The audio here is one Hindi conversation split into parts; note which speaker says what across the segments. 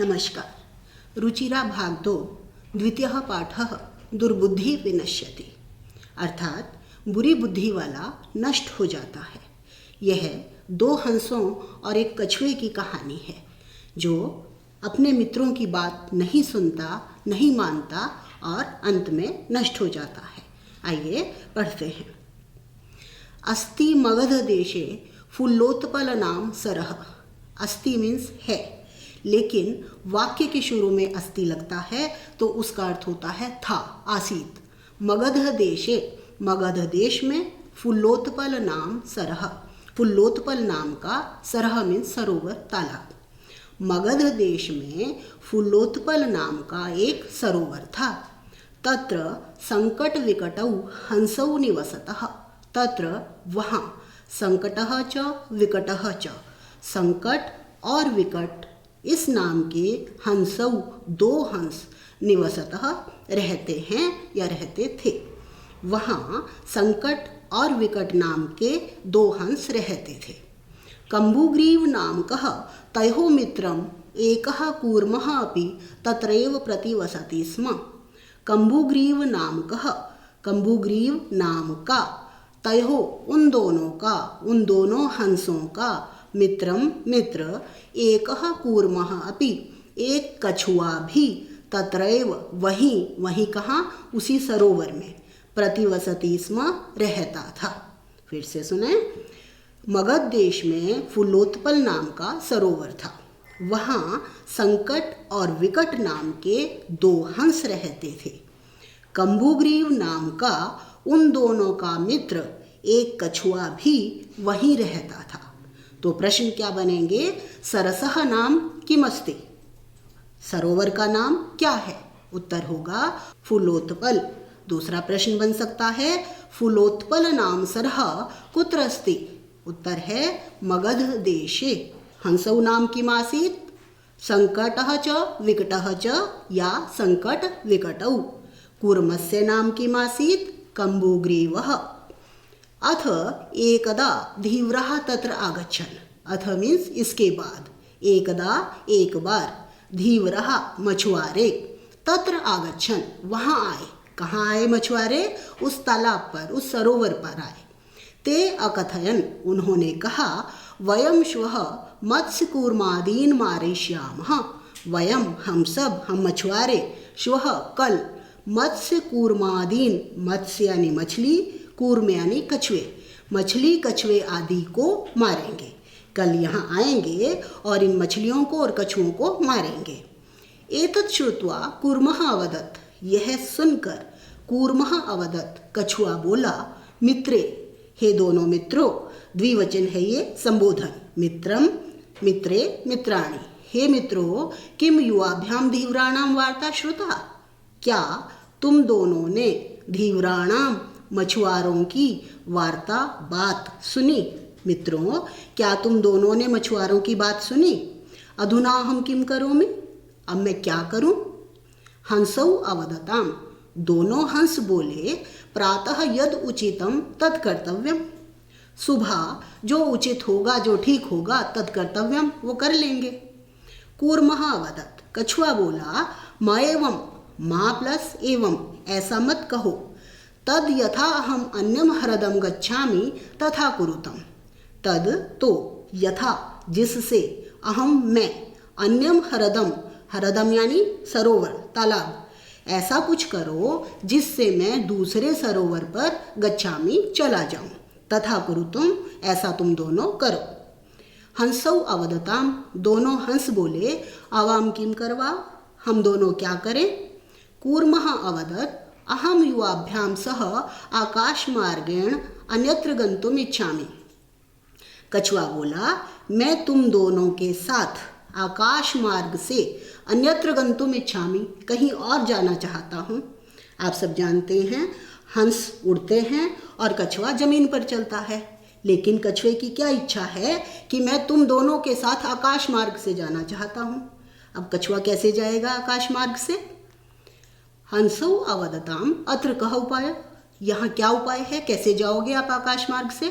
Speaker 1: नमस्कार। रुचिरा भाग 2 द्वितीयः पाठः दुर्बुद्धि विनश्यति, अर्थात बुरी बुद्धि वाला नष्ट हो जाता है। यह 2 हंसों और एक कछुए की कहानी है जो अपने मित्रों की बात नहीं सुनता, नहीं मानता और अंत में नष्ट हो जाता है। आइए पढ़ते हैं। अस्ति मगध देशे फुल्लोत्पल नाम सरह। अस्ति मीन्स है, लेकिन वाक्य के शुरू में अस्ति लगता है तो उसका अर्थ होता है था, आसीत। मगध देशे, मगध देश में फुल्लोत्पल नाम सरह। फुल्लोत्पल नाम का सरह मीन्स सरोवर, तालाब। मगध देश में फुल्लोत्पल नाम का एक सरोवर था। तत्र संकट विकटौ हंसौ निवसतः। तत्र वहाँ, संकटः च विकटः च, संकट और विकट इस नाम के हंसौ 2 हंस निवसतः रहते हैं या रहते थे। वहाँ संकट और विकट नाम के 2 हंस रहते थे। कम्बुग्रीव नामकः तयोः मित्रम् एकः कूर्मः अपि तत्रैव प्रतिवसति स्म। कम्बुग्रीव नामकः, कम्बुग्रीव नाम का, तयोः उन दोनों हंसों का, मित्रम मित्र, एकः कूर्मः अपि एक कछुआ भी, तत्रैव वहीं कहाँ, उसी सरोवर में, प्रतिवसति स्म रहता था। फिर से सुने। मगध देश में फुल्लोत्पल नाम का सरोवर था। वहाँ संकट और विकट नाम के 2 हंस रहते थे। कम्बुग्रीव नाम का उन दोनों का मित्र एक कछुआ भी वहीं रहता था। तो प्रश्न क्या बनेंगे? सरसः नाम किमस्ति, सरोवर का नाम क्या है? उत्तर होगा फुल्लोत्पल। दूसरा प्रश्न बन सकता है, फुल्लोत्पल नाम सरः कुत्र अस्ति? उत्तर है मगध देशे। हंसौ नाम किमासीत्? संकटः च विकटः च या संकट विकटौ। कूर्मस्य नाम किमासीत्? कम्बुग्रीवः। अथ एकदा धीव्रः तत्र आगच्छन्। अथ मीन्स इसके बाद, एकदा एक बार, धीव्रः मछुआरे, तत्र आगच्छन् वहाँ आए। कहाँ आए मछुआरे? उस तालाब पर, उस सरोवर पर आए। ते अकथयन्, उन्होंने कहा, वयं श्वः मत्स्य कूर्मादीन मारयिष्यामः। वयं, हम सब, हम मछुआरे, श्वः कल, मत्स्य कूर्मादीन, मत्स्य यानी मछली, कूर्म यानी कछुए, मछली कछुए आदि को मारेंगे। कल यहाँ आएंगे और इन मछलियों को और कछुओं को मारेंगे। एतत् श्रुत्वा कूर्मः अवदत्, यह सुनकर कूर्मः अवदत्, कछुआ बोला, मित्रे, हे दोनों मित्रों, द्विवचन है ये संबोधन, मित्रम मित्रे मित्राणि, हे मित्रों, किम युवाभ्याम धीव्राणाम वार्ता श्रुता? क्या तुम दोनों ने धीव्राणाम, मछुआरों की, वार्ता, बात सुनी? मित्रों, क्या तुम दोनों ने मछुआरों की बात सुनी? अधुना हम किम करोमि, अब मैं क्या करूं? हंसौ अवदताम, दोनों हंस बोले, प्रातः यद उचितम तत् कर्तव्यम, सुबह जो उचित होगा, जो ठीक होगा, तत् कर्तव्यम, वो कर लेंगे। कूर्मः अवदत्, कछुआ बोला, मएवं, माँ प्लस एवं, ऐसा मत कहो, तद यथा अहम अन्यम हरदम गच्छामि तथा कुरुतम। तद तो, यथा जिससे, अहम मैं, अन्यम हरदम, हरदम यानी सरोवर, तालाब, ऐसा कुछ करो जिससे मैं दूसरे सरोवर पर गच्छामि चला जाऊं, तथा कुरुतम, ऐसा तुम दोनों करो। हंसौ अवदताम, दोनों हंस बोले, आवाम किम करवा, हम दोनों क्या करें? कूर्मः अवदत्, अहम युवाभ्याम सह आकाश मार्गेण अन्यत्र गंतुम इच्छामि। कछुआ बोला, मैं तुम दोनों के साथ आकाश मार्ग से अन्यत्र गंतुम इच्छामि, कहीं और जाना चाहता हूँ। आप सब जानते हैं हंस उड़ते हैं और कछुआ जमीन पर चलता है, लेकिन कछुए की क्या इच्छा है कि मैं तुम दोनों के साथ आकाश मार्ग से जाना चाहता हूँ। अब कछुआ कैसे जाएगा आकाश मार्ग से? हंसौ अवदताम, अत्र कह उपाय, यहाँ क्या उपाय है, कैसे जाओगे आप आकाश मार्ग से?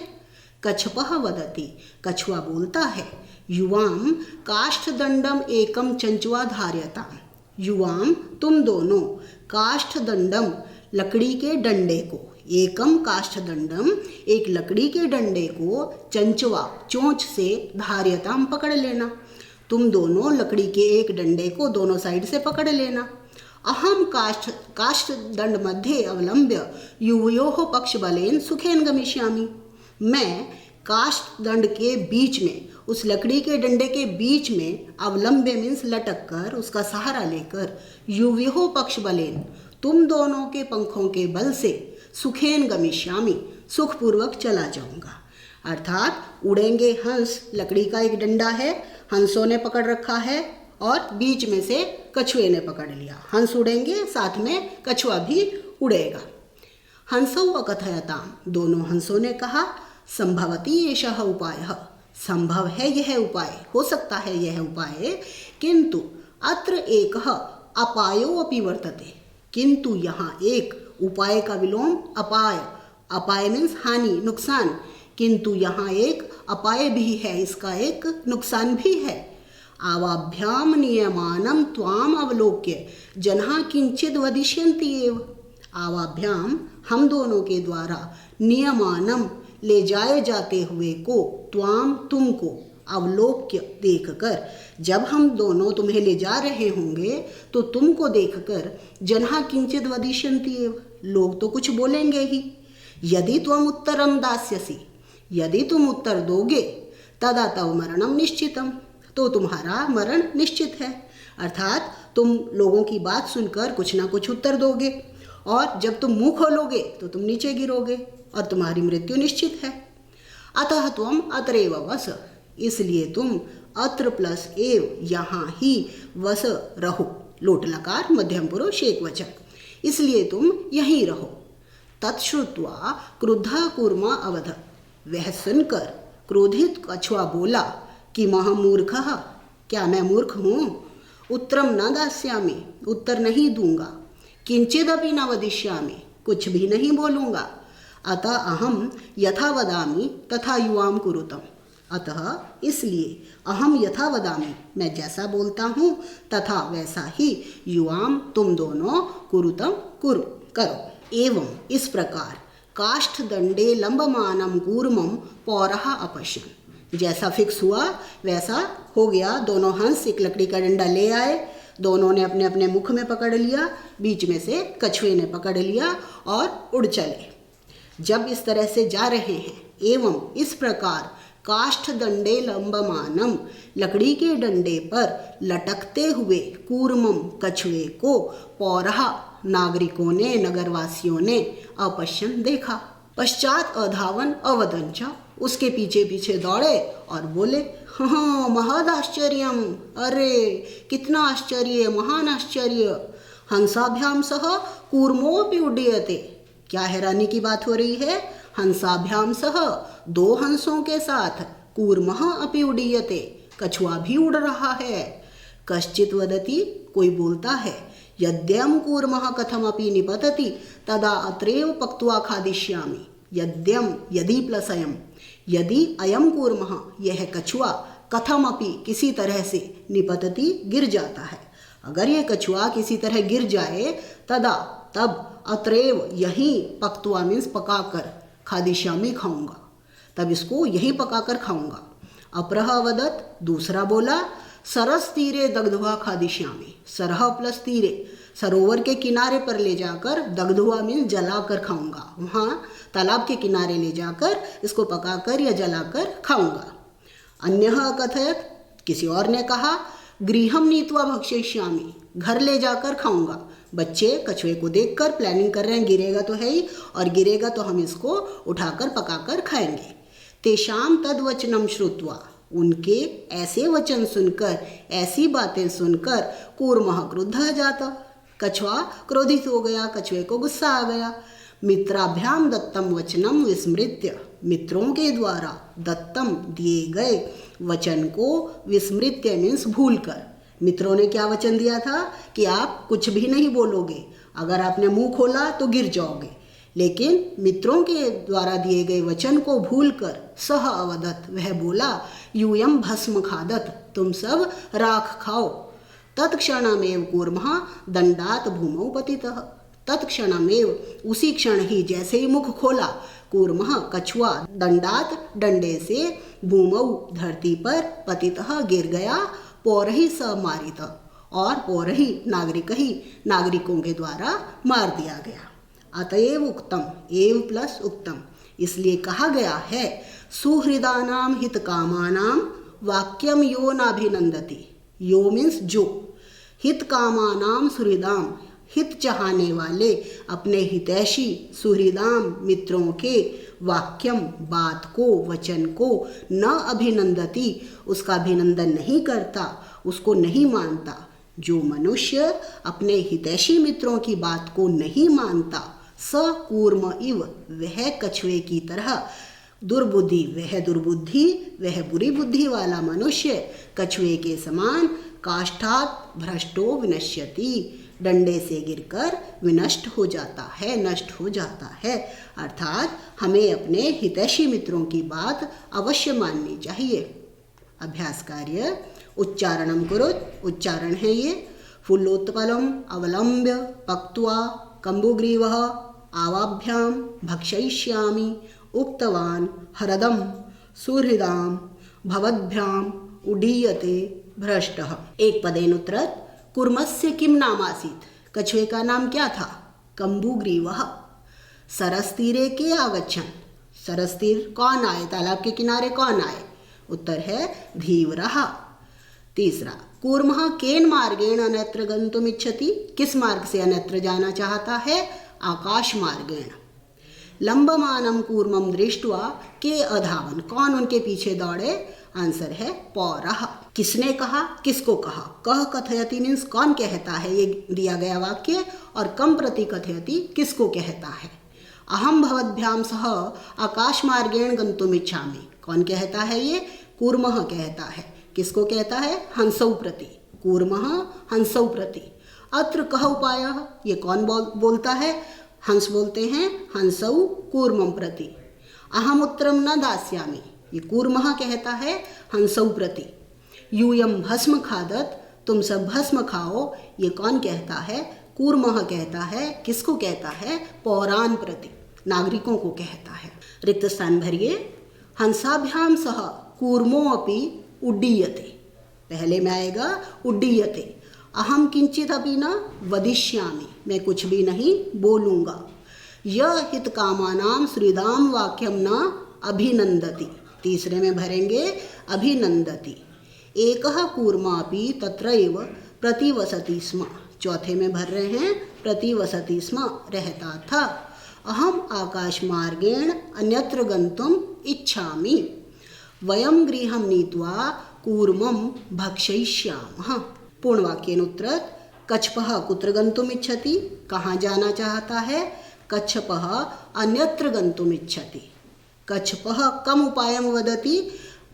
Speaker 1: कच्छपः वदति, कछुआ बोलता है, युवाम काष्ठदंडम एकम चंचुआ धार्यताम, युवाम तुम दोनों, काष्ठदंडम लकड़ी के डंडे को, एकम काष्ठदंडम एक लकड़ी के डंडे को, चंचवा चोंच से, धार्यताम पकड़ लेना, तुम दोनों लकड़ी के एक डंडे को दोनों साइड से पकड़ लेना। अहम काष्ठदंड मध्ये अवलंब्य युवयोः पक्षबलेन सुखेन गमिष्यामि, मैं काष्ठदंड के बीच में, उस लकड़ी के डंडे के बीच में, अवलंब्य मीन्स लटक कर, उसका सहारा लेकर, युवयोः पक्षबलेन तुम दोनों के पंखों के बल से, सुखेन गमिष्यामि सुखपूर्वक चला जाऊंगा। अर्थात उड़ेंगे हंस, लकड़ी का एक डंडा है, हंसों ने पकड़ रखा है और बीच में से कछुए ने पकड़ लिया, हंस उड़ेंगे, साथ में कछुआ भी उड़ेगा। हंसौ अकथयताम, दोनों हंसों ने कहा, संभवति एषः उपायः, संभव है यह उपाय, हो सकता है यह उपाय, किंतु अत्र एकः अपायो अपि वर्तते, किंतु यहाँ एक उपाय का विलोम अपाय, अपाय मीन्स हानि, नुकसान, किंतु यहाँ एक अपाय भी है, इसका एक नुकसान भी है। आवाभ्याम नियमानम त्वाम अवलोक्य जन्हा किंचित वदिष्यन्ति एव, आवाभ्याम हम दोनों के द्वारा, नियमानम ले जाए जाते हुए को, त्वाम तुमको, अवलोक्य देखकर, जब हम दोनों तुम्हें ले जा रहे होंगे तो तुमको देखकर, जन्हा किंचित वदिष्यन्ति एव, लोग तो कुछ बोलेंगे ही, यदि त्वम उत्तरम दास्यसि, यदि तुम उत्तर दोगे, तदा तव मरणम निश्चितम, तो तुम्हारा मरण निश्चित है। अर्थात तुम लोगों की बात सुनकर कुछ ना कुछ उत्तर दोगे और जब तुम मुंह खोलोगे तो तुम नीचे गिरोगे और तुम्हारी मृत्यु निश्चित है। अतः त्वम अत्रैव वस, इसलिए तुम अत्र प्लस एव, यहाँ ही, वस रहो, लोट लकार मध्यम पुरुष एक वचन, इसलिए तुम यहीं रहो। तत्श्रुत्वा क्रुद्धा कूर्मा अवध, वह सुनकर क्रोधित कछुआ बोला कि महामूर्खः, क्या मैं मूर्ख हूँ, उत्तरम न दास्यामि, उत्तर नहीं दूंगा, किंचिदपि न वदिष्यामि, कुछ भी नहीं बोलूँगा, अतः अहम यथा वदामि तथा युवाम कुरुतम, अतः इसलिए अहम यथा वदामि, मैं जैसा बोलता हूँ, तथा वैसा ही, युवाम तुम दोनों, कुरुतम करो। एवं इस प्रकार काष्ठदंडे लंबमानम कूर्मम पौरः अपश्यन्, जैसा फिक्स हुआ वैसा हो गया। दोनों हंस एक लकड़ी का डंडा ले आए, दोनों ने अपने अपने मुख में पकड़ लिया, बीच में से कछुए ने पकड़ लिया और उड़ चले। जब इस तरह से जा रहे हैं, एवं इस प्रकार काष्ठदंडे लंबमानम, लकड़ी के डंडे पर लटकते हुए, कूर्मम कछुए को, पौरः नागरिकों ने, नगरवासियों ने, अपश्यन देखा, पश्चात अधावन अवदंच, उसके पीछे पीछे दौड़े और बोले, हाँ महद आश्चर्यम, अरे कितना आश्चर्य, महान आश्चर्य, हंसाभ्याम सह कूर्मोऽपि उड्डीयते, क्या हैरानी की बात हो रही है, हंसाभ्याम सह, दो हंसों के साथ, कूर्मः अपि उड्डीयते, कछुआ भी उड़ रहा है। कश्चित वदति, कोई बोलता है, यद्यम कूर्मः कथमपि निपतति तदा अत्रैव पक्त्वा खादिष्यामि, यद्यम यदि प्लस अयम, यदि अयम कूर्मः यह कछुआ, कथमपि किसी तरह से, निपतति गिर जाता है, अगर यह कछुआ किसी तरह गिर जाए, तदा तब, अत्रैव यहीं, पक्त्वा मीन्स पकाकर, खादिष्यामि खाऊंगा, तब इसको यहीं पकाकर खाऊंगा। अपरः वदत, दूसरा बोला, सरस तीरे दग्ध्वा खादिष्यामि, सरह प्लस तीरे, सरोवर के किनारे पर ले जाकर, दग्ध्वा मीन्स जलाकर खाऊंगा, वहाँ तालाब के किनारे ले जाकर इसको पकाकर या जलाकर खाऊंगा। अन्यः अकथयत, किसी और ने कहा, गृहम नीत्वा भक्षयिष्यामि, घर ले जाकर खाऊंगा। बच्चे कछुए को देखकर प्लानिंग कर रहे हैं, गिरेगा तो है ही, और गिरेगा तो हम इसको उठाकर पकाकर खाएंगे। तेषाम तद्वचनम श्रुत्वा, उनके ऐसे वचन सुनकर, ऐसी बातें सुनकर, कूर्मः क्रुद्धः जाता, कछुआ क्रोधित हो गया, कछुए को गुस्सा आ गया। मित्राभ्याम दत्तम वचनम विस्मृत्य, मित्रों के द्वारा दत्तम दिए गए वचन को विस्मृत्य मीन्स भूल कर, मित्रों ने क्या वचन दिया था कि आप कुछ भी नहीं बोलोगे, अगर आपने मुंह खोला तो गिर जाओगे, लेकिन मित्रों के द्वारा दिए गए वचन को भूलकर सह अवदत, वह बोला, यूयम भस्म खादत, तुम सब राख खाओ। तत्क्षणमेव कूर्मः दंडात भूमौ पतितः, तत्क्षणमेव उसी क्षण ही जैसे ही मुख खोला, कूर्मः कछुआ दंडात डंडे से, भूमौ धरती पर, पतितः गिर गया, पौरही स मारित, और पौरही नागरिकों के द्वारा मार दिया गया। अतएव उक्तम, एव प्लस उक्तम, इसलिए कहा गया है, सुहृदानाम हितकामानाम वाक्यम यो नाभिनंदति। यो मीन्स जो, हितकामानाम सुहृदाम, हित चाहने वाले अपने हितैषी सुहृदाम मित्रों के, वाक्यम बात को, वचन को, न अभिनंदति उसका अभिनंदन नहीं करता, उसको नहीं मानता। जो मनुष्य अपने हितैषी मित्रों की बात को नहीं मानता, स कूर्म इव, वह कछुए की तरह, दुर्बुद्धि, वह बुरी बुद्धि वाला मनुष्य कछुए के समान, काष्ठात् भ्रष्टो विनश्यति, डंडे से गिरकर विनष्ट हो जाता है, नष्ट हो जाता है। अर्थात हमें अपने हितैषी मित्रों की बात अवश्य माननी चाहिए। अभ्यास कार्य, उच्चारणम कुरुत, उच्चारण है ये, फुल्लोत्पलम अवलंब्य पक्त्वा कंबुग्रीवः आवाभ्याम भक्षयिष्यामि उक्तवान हरदम सुहृदाम भवद्भ्याम उडीयते भ्रष्टः। एक पदेनुत्तरत्, कूर्मस्य किम नाम आसीत्, कछुए का नाम क्या था? कंबुग्रीवः। सरस्तीरे के आगच्छन्, सरस्तीर कौन आए, तालाब के किनारे कौन आए? उत्तर है धीवरः। तीसरा, कूर्मः केन मार्गेण अन्यत्र गन्तुम् इच्छति, किस मार्ग से अन्यत्र जाना चाहता है? आकाश मार्गेण। लंबमानं कूर्मं दृष्ट्वा के अधावन, कौन उनके पीछे दौड़े? आंसर है पौरः। किसने कहा, किसको कहा? कह कथयति मीन्स कौन कहता है, ये दिया गया वाक्य, और कम प्रति कथयति किसको कहता है। अहम भवद्भ्याम सह आकाश मार्गेण गन्तुम् इच्छामि, कौन कहता है ये? कूर्मः कहता है। किसको कहता है? हंसौ प्रति, कूर्मः हंसौ प्रति। अत्र कह उपायः, ये कौन बोलता है? हंस बोलते हैं, हंसौ कूर्मं प्रति। अहम उत्तरम न दास्यामि, ये कूर्मः कहता है हंसौ प्रति। यूयम भस्म खादत, तुम सब भस्म खाओ, ये कौन कहता है? कूर्मः कहता है। किसको कहता है? पौरान प्रति, नागरिकों को कहता है। रिक्त स्थान भरिए। हंसाभ्याम सह कूर्मो अपि उड्डीयते, पहले में आएगा उड्डीयते। अहम किंचित अपि न वदिष्यामि, मैं कुछ भी नहीं बोलूँगा। यह हितकामानां श्रीदाम वाक्यम न अभिनंदति, तीसरे में भरेंगे अभिनंदति। एकः कूर्मापि तत्रैव प्रतिवसति स्म, चौथे में भर रहे हैं प्रतिवसति स्म, रहता था। अहम आकाश मार्गेण अन्यत्र गन्तुम् इच्छामि। वयं गृहं नीत्वा कूर्मं भक्षयिष्यामः। पूर्णवाक्येनुत्तरत्, कच्छपः कुत्र गन्तुम् इच्छति, कहाँ जाना चाहता है? कच्छपः अन्यत्र गन्तुम् इच्छति। कच्छपः कम उपायम वदति,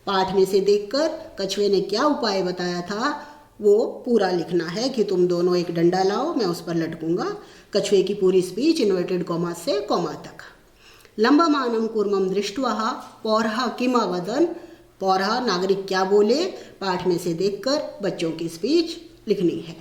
Speaker 1: पाठ में से देखकर कछुए ने क्या उपाय बताया था वो पूरा लिखना है कि तुम दोनों एक डंडा लाओ, मैं उस पर लटकूंगा। कछुए की पूरी स्पीच इन्वर्टेड कॉमा से कॉमा तक। लंबमानं कूर्मं दृष्ट्वा पौरः किम अवदन्, पौरः नागरिक क्या बोले, पाठ में से देखकर बच्चों की स्पीच लिखनी है।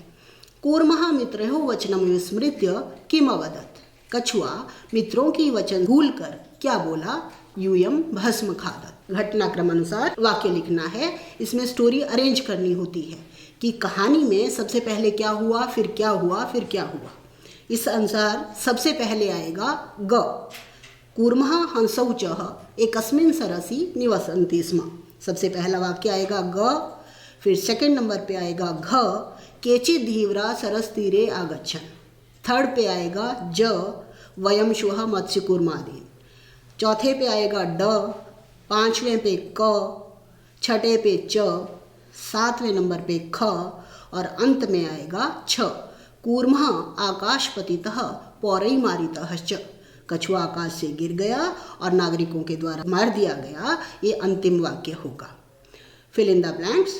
Speaker 1: कूर्मः मित्रयोः वचनं विस्मृत्य किम अवदत्, कछुआ मित्रों की वचन भूलकर क्या बोला? यूयम भस्म खादत। घटनाक्रम अनुसार वाक्य लिखना है, इसमें स्टोरी अरेंज करनी होती है कि कहानी में सबसे पहले क्या हुआ, फिर क्या हुआ, फिर क्या हुआ। इस अनुसार सबसे पहले आएगा ग, कूर्मः हंसौ चः एकस्मिन् सरसि निवसन्ति स्म, सबसे पहला वाक्य आएगा ग। फिर सेकंड नंबर पे आएगा घ, केचित् धीवरा सरस तीरे आगच्छन्। थर्ड पे आएगा ज, वयम श्वः मत्स्य कूर्मादि। चौथे पे आएगा ड, पांचवें पे क, छठे पे च, सातवें नंबर पे ख, और अंत में आएगा छ। कूर्मः आकाशपतितः पौरैमारितः च, कछुआ आकाश से गिर गया और नागरिकों के द्वारा मार दिया गया, ये अंतिम वाक्य होगा। Fill in the blanks.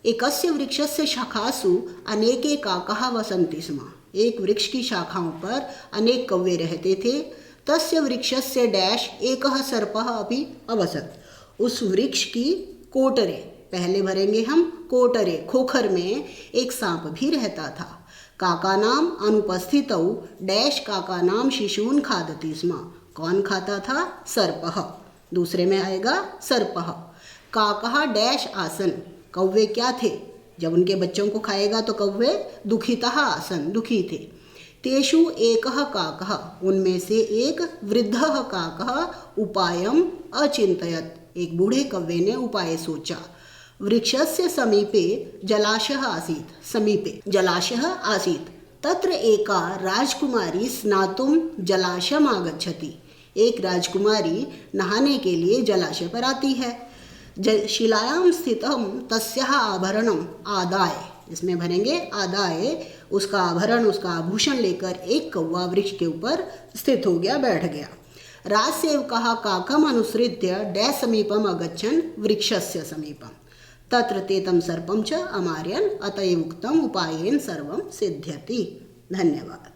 Speaker 1: एकस्य वृक्षस्य शाखासु अनेके काकाः वसन्ति स्म, एक वृक्ष की शाखाओं पर अनेक कौवे रहते थे। तस्य वृक्षस्य डैश एकः सर्पः अपि अवसत्। उस वृक्ष की कोटरे, पहले भरेंगे हम कोटरे, खोखर में एक सांप भी रहता था। काकानाम अनुपस्थितौ डैश काकानाम शिशून खादति स्म। कौन खाता था? सर्पः। दूसरे में आएगा सर्पः। काकः डैश आसन, कौवे क्या थे? जब उनके बच्चों को खाएगा तो कौवे दुखितः आसन, दुखी थे। तेषु एकः काकः, उनमें से एक वृद्धः काकः उपायम अचिंतयत्, एक बूढ़े कौवे ने उपाय सोचा। वृक्षस्य समीपे जलाशयः आसीत्, समीपे जलाशयः आसीत्, तत्र एका राजकुमारी स्नातुं जलाशयम् आगच्छति। एक राजकुमारी नहाने के लिए जलाशय पर आती है। शिलायां स्थितं तस्याः आभरणम् आदाय, इसमें भरेंगे आदाय, उसका आभरण, उसका आभूषण लेकर एक कौवा वृक्ष के ऊपर स्थित हो गया, बैठ गया। राजसेवकः काकम् अनुसृत्य डैश समीपम् अगच्छन् वृक्षस्य समीपम्, तत्र ते तं सर्पं च अमारयन्, अतएव उक्तम् उपायेन सर्वं सिद्ध्यति। धन्यवाद।